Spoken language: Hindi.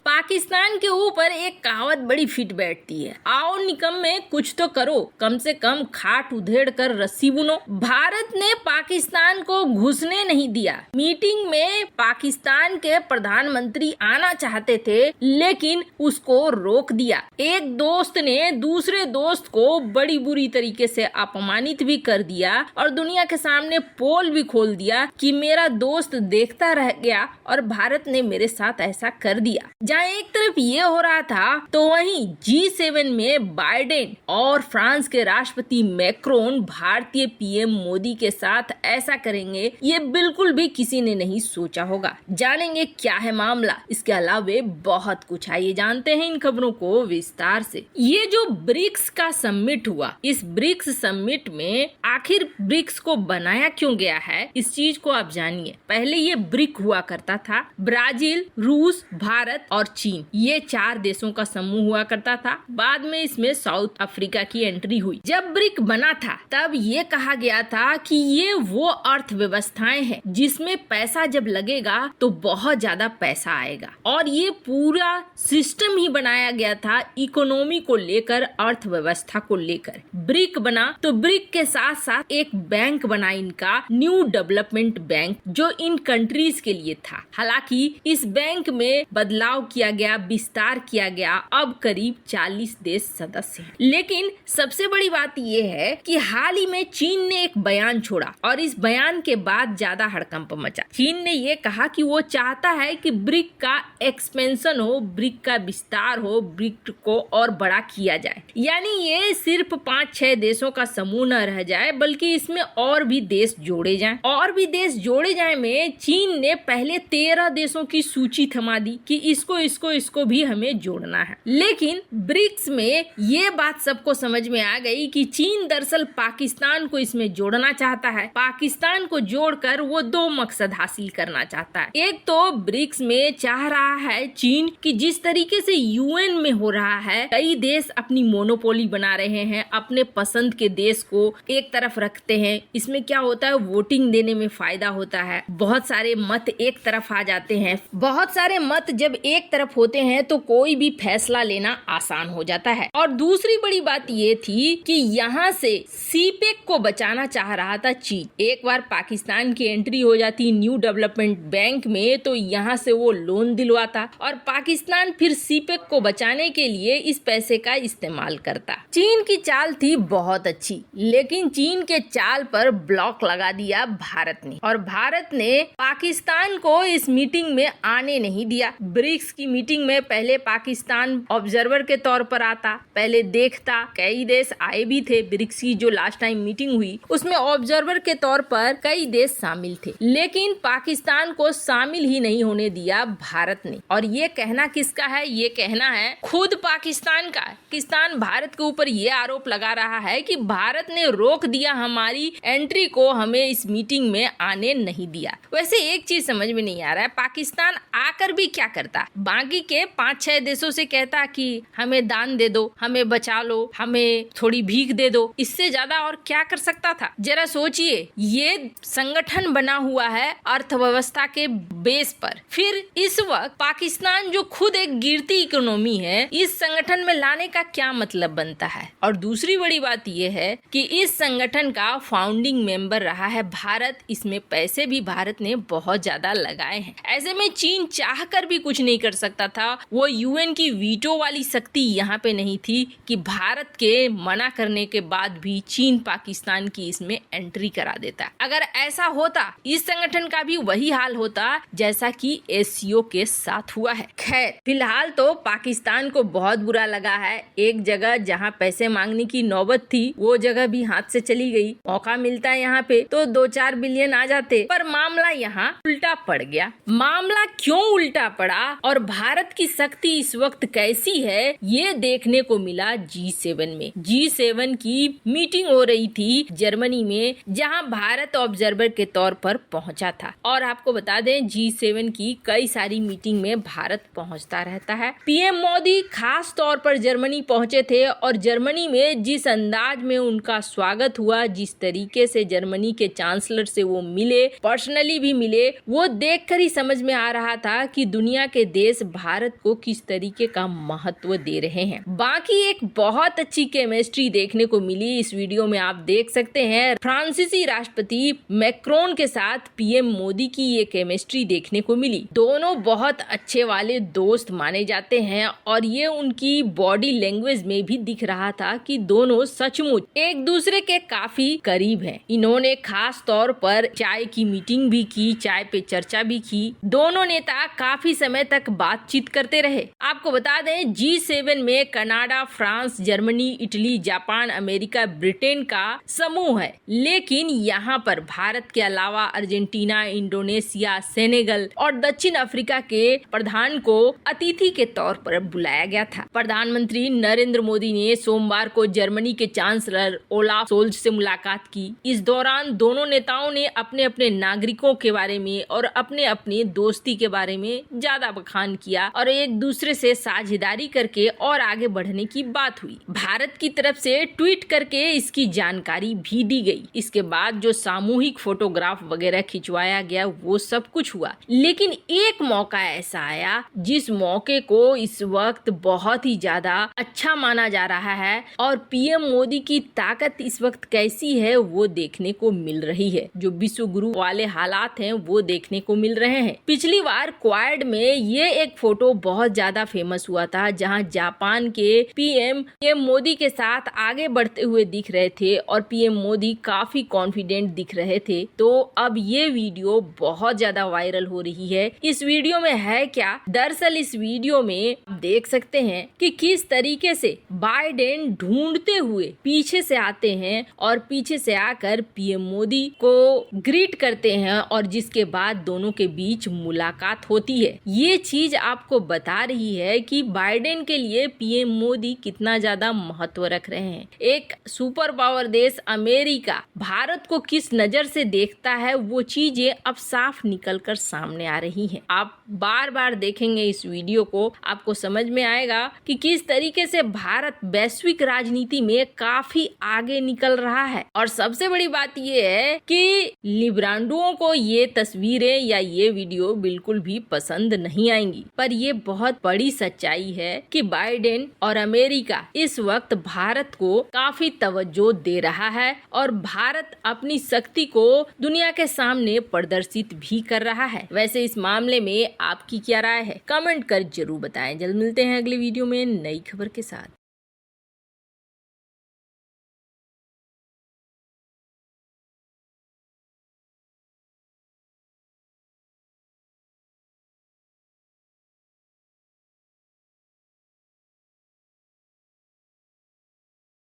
पाकिस्तान के ऊपर एक कहावत बड़ी फिट बैठती है, आओ निकम्मे कुछ तो करो, कम से कम खाट उधेड़ कर रस्सी बुनो। भारत ने पाकिस्तान को घुसने नहीं दिया। मीटिंग में पाकिस्तान के प्रधानमंत्री आना चाहते थे लेकिन उसको रोक दिया। एक दोस्त ने दूसरे दोस्त को बड़ी बुरी तरीके से अपमानित भी कर दिया और दुनिया के सामने पोल भी खोल दिया कि मेरा दोस्त देखता रह गया और भारत ने मेरे साथ ऐसा कर दिया। जहाँ एक तरफ ये हो रहा था तो वहीं G7 में बाइडेन और फ्रांस के राष्ट्रपति मैक्रोन भारतीय पीएम मोदी के साथ ऐसा करेंगे, ये बिल्कुल भी किसी ने नहीं सोचा होगा। जानेंगे क्या है मामला, इसके अलावा बहुत कुछ। आइए जानते हैं इन खबरों को विस्तार से। ये जो ब्रिक्स का समिट हुआ, इस ब्रिक्स समिट में आखिर ब्रिक्स को बनाया क्यों गया है, इस चीज को आप जानिए। पहले ये ब्रिक हुआ करता था, ब्राजील, रूस, भारत और चीन, ये 4 देशों का समूह हुआ करता था। बाद में इसमें साउथ अफ्रीका की एंट्री हुई। जब ब्रिक बना था तब ये कहा गया था कि ये वो अर्थव्यवस्थाएं हैं जिसमें पैसा जब लगेगा तो बहुत ज्यादा पैसा आएगा, और ये पूरा सिस्टम ही बनाया गया था इकोनॉमी को लेकर, अर्थव्यवस्था को लेकर। ब्रिक बना तो ब्रिक के साथ साथ एक बैंक बना इनका, न्यू डेवलपमेंट बैंक, जो इन कंट्रीज के लिए था। हालांकि इस बैंक में बदलाव किया गया, विस्तार किया गया, अब करीब 40 देश सदस्य हैं। लेकिन सबसे बड़ी बात यह है कि हाल ही में चीन ने एक बयान छोड़ा और इस बयान के बाद ज्यादा हड़कंप मचा। चीन ने ये कहा कि वो चाहता है कि ब्रिक का एक्सपेंशन हो, ब्रिक का विस्तार हो, ब्रिक को और बड़ा किया जाए। यानी ये सिर्फ 5-6 देशों का समूह न रह जाए, बल्कि इसमें और भी देश जोड़े जाएं। और भी देश जोड़े जाए में चीन ने पहले 13 देशों की सूची थमा दी कि इसको भी हमें जोड़ना है। लेकिन ब्रिक्स में ये बात सबको समझ में आ गई कि चीन दरअसल पाकिस्तान को इसमें जोड़ना चाहता है। पाकिस्तान को जोड़कर वो 2 मकसद हासिल करना चाहता है। एक तो ब्रिक्स में चाह रहा है चीन कि जिस तरीके से यूएन में हो रहा है, कई देश अपनी मोनोपोली बना रहे हैं, अपने पसंद के देश को एक तरफ रखते हैं। इसमें क्या होता है, वोटिंग देने में फायदा होता है, बहुत सारे मत एक तरफ आ जाते हैं। बहुत सारे मत जब एक तरफ होते हैं तो कोई भी फैसला लेना आसान हो जाता है। और दूसरी बड़ी बात ये थी कि यहाँ से सीपेक को बचाना चाह रहा था चीन। एक बार पाकिस्तान की एंट्री हो जाती न्यू डेवलपमेंट बैंक में तो यहाँ से वो लोन दिलवाता और पाकिस्तान फिर सीपेक को बचाने के लिए इस पैसे का इस्तेमाल करता। चीन की चाल थी बहुत अच्छी, लेकिन चीन के चाल पर ब्लॉक लगा दिया भारत ने, और भारत ने पाकिस्तान को इस मीटिंग में आने नहीं दिया। ब्रिक्स की मीटिंग में पहले पाकिस्तान ऑब्जर्वर के तौर पर आता, पहले देखता, कई देश आए भी थे। ब्रिक्स की जो लास्ट टाइम मीटिंग हुई उसमें ऑब्जर्वर के तौर पर कई देश शामिल थे, लेकिन पाकिस्तान को शामिल ही नहीं होने दिया भारत ने। और ये कहना किसका है, ये कहना है खुद पाकिस्तान का। पाकिस्तान भारत के ऊपर ये आरोप लगा रहा है कि भारत ने रोक दिया हमारी एंट्री को, हमें इस मीटिंग में आने नहीं दिया। वैसे एक चीज समझ में नहीं आ रहा है, पाकिस्तान आकर भी क्या करता, बाकी के 5-6 देशों से कहता कि हमें दान दे दो, हमें बचा लो, हमें थोड़ी भीख दे दो। इससे ज्यादा और क्या कर सकता था। जरा सोचिए, ये संगठन बना हुआ है अर्थव्यवस्था के बेस पर, फिर इस वक्त पाकिस्तान जो खुद एक गिरती इकोनॉमी है, इस संगठन में लाने का क्या मतलब बनता है। और दूसरी बड़ी बात यह है कि इस संगठन का फाउंडिंग मेंबर रहा है भारत, इसमें पैसे भी भारत ने बहुत ज्यादा लगाए हैं। ऐसे में चीन चाह कर भी कुछ नहीं कर सकता था। वो यूएन की वीटो वाली शक्ति यहाँ पे नहीं थी कि भारत के मना करने के बाद भी चीन पाकिस्तान की इसमें एंट्री करा देता। अगर ऐसा होता, इस संगठन का भी वही हाल होता जैसा कि एससीओ के साथ हुआ है। खैर, फिलहाल तो पाकिस्तान को बहुत बुरा लगा है। एक जगह जहाँ पैसे मांगने की नौबत थी, वो जगह भी हाथ से चली गई। मौका मिलता है यहाँ पे तो 2-4 बिलियन आ जाते, पर मामला यहाँ उल्टा पड़ गया। मामला क्यों उल्टा पड़ा और भारत की शक्ति इस वक्त कैसी है, ये देखने को मिला G7 में। G7 की मीटिंग हो रही थी जर्मनी में, जहां भारत ऑब्जर्वर के तौर पर पहुंचा था। और आपको बता दें, G7 की कई सारी मीटिंग में भारत पहुंचता रहता है। पीएम मोदी खास तौर पर जर्मनी पहुंचे थे और जर्मनी में जिस अंदाज में उनका स्वागत हुआ, जिस तरीके से जर्मनी के चांसलर से वो मिले, पर्सनली भी मिले, वो देखकर ही समझ में आ रहा था कि दुनिया के देश देश भारत को किस तरीके का महत्व दे रहे हैं। बाकी एक बहुत अच्छी केमिस्ट्री देखने को मिली इस वीडियो में, आप देख सकते हैं फ्रांसीसी राष्ट्रपति मैक्रोन के साथ पीएम मोदी की ये केमिस्ट्री देखने को मिली। दोनों बहुत अच्छे वाले दोस्त माने जाते हैं और ये उनकी बॉडी लैंग्वेज में भी दिख रहा था कि दोनों सचमुच एक दूसरे के काफी करीब हैं। इन्होंने खास तौर पर चाय की मीटिंग भी की, चाय पे चर्चा भी की। दोनों नेता काफी समय तक बातचीत करते रहे। आपको बता दें G7 में Canada, France, Germany, Italy, Japan, America, Britain का समूह है, लेकिन यहाँ पर भारत के अलावा अर्जेंटीना, इंडोनेशिया, सेनेगल और दक्षिण अफ्रीका के प्रधान को अतिथि के तौर पर बुलाया गया था। प्रधानमंत्री नरेंद्र मोदी ने सोमवार को जर्मनी के चांसलर ओलाफ सोल्ज से मुलाकात की। इस दौरान दोनों नेताओं ने अपने अपने नागरिकों के बारे में और अपने अपने दोस्ती के बारे में ज्यादा बखान किया और एक दूसरे से साझेदारी करके और आगे बढ़ने की बात हुई। भारत की तरफ से ट्वीट करके इसकी जानकारी भी दी गई। इसके बाद जो सामूहिक फोटोग्राफ वगैरह खिंचवाया गया वो सब कुछ हुआ, लेकिन एक मौका ऐसा आया जिस मौके को इस वक्त बहुत ही ज्यादा अच्छा माना जा रहा है और पीएम मोदी की ताकत इस वक्त कैसी है वो देखने को मिल रही है। जो विश्व गुरु वाले हालात हैं वो देखने को मिल रहे हैं। पिछली बार क्वाड में ये एक फोटो बहुत ज्यादा फेमस हुआ था जहां जापान के पीएम मोदी के साथ आगे बढ़ते हुए दिख रहे थे और पीएम मोदी काफी कॉन्फिडेंट दिख रहे थे। तो अब ये वीडियो बहुत ज्यादा वायरल हो रही है। इस वीडियो में है क्या? दरअसल इस वीडियो में देख सकते हैं कि किस तरीके से बाइडेन ढूंढते हुए पीछे से आते हैं और पीछे से आकर पीएम मोदी को ग्रीट करते हैं और जिसके बाद दोनों के बीच मुलाकात होती है। ये चीज आपको बता रही है कि बाइडेन के लिए पीएम मोदी कितना ज्यादा महत्व रख रहे हैं। एक सुपर पावर देश अमेरिका भारत को किस नजर से देखता है वो चीजें अब साफ निकल कर सामने आ रही हैं। आप बार बार देखेंगे इस वीडियो को, आपको समझ में आएगा कि किस तरीके से भारत वैश्विक राजनीति में काफी आगे निकल रहा है। और सबसे बड़ी बात ये है कि लिब्रांडुओं को ये तस्वीरें या ये वीडियो बिल्कुल भी पसंद नहीं आएंगी, पर ये बहुत बड़ी सच्चाई है कि बाइडेन और अमेरिका इस वक्त भारत को काफी तवज्जो दे रहा है और भारत अपनी शक्ति को दुनिया के सामने प्रदर्शित भी कर रहा है। वैसे इस मामले में आपकी क्या राय है? कमेंट कर जरूर बताएं। जल्द मिलते हैं अगले वीडियो में नई खबर के साथ।